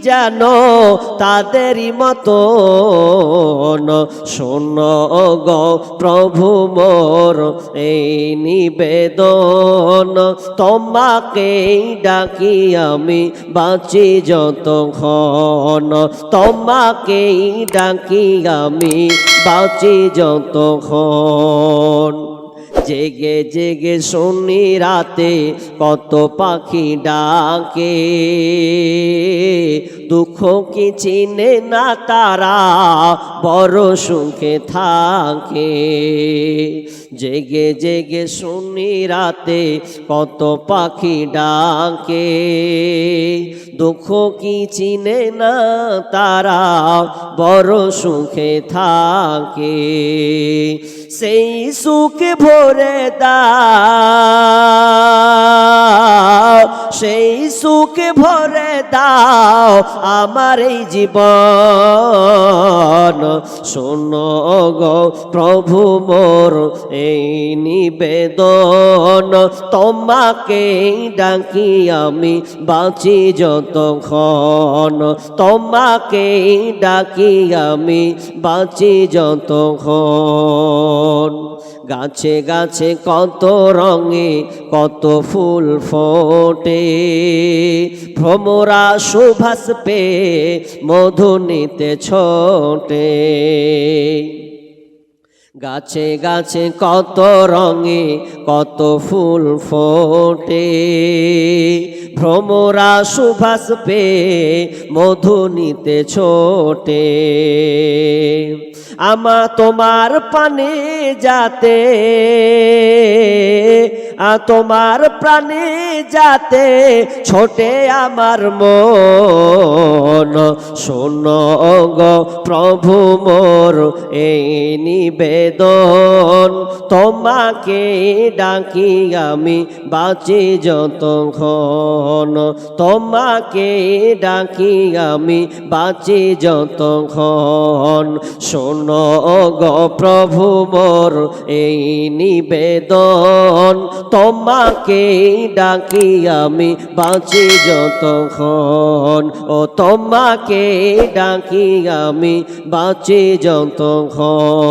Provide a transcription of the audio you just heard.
জানো তাদেরই মতন শোনো গো প্রভু মোর এই নিবেদন তোমাকেই ডাকি আমি বাঁচি যতক্ষণ তোমাকেই ডাকি আমি বাঁচি যতক্ষণ জেগে জেগে শুনি রাতে কত পাখি ডাকে দুঃখ কি চিনে না তারা বড় সুখে থাকে জেগে জেগে শুনি রাতে কত পাখি ডাকে দুঃখ কি চিনে না তারা বড় সুখে থাকে সেই সুখে ভরে দাও সেই সুখে ভরে দাও আমার এই জীবন শোনো গো প্রভু মোর এই নিবেদন তোমাকেই ডাকি আমি বাঁচি যতক্ষণ তোমাকেই ডাকি আমি বাঁচি যতক্ষণ গাছে গাছে কত রঙে কত ফুল ফোটে ভ্রমরা সুভাষ পে মধু নিতে ছোটে গাছে গাছে কত রঙে কত ফুল ফোটে ভ্রমরা সুভাষ পে মধু নিতে ছোটে আমা তোমার পানে যাতে তোমার প্রাণে যাতে ছোটে আমার মন শোনো গো প্রভু মোর এই নিবেদন তোমাকে ডাকি আমি বাঁচি যতক্ষণ তোমাকে ডাকি আমি বাঁচি যতক্ষণ শোনো গো প্রভু মোর এই নিবেদন তোমাকে ডাকি আমি বাঁচি যতক্ষণ ও তোমাকে ডাকি আমি বাঁচি যতক্ষণ।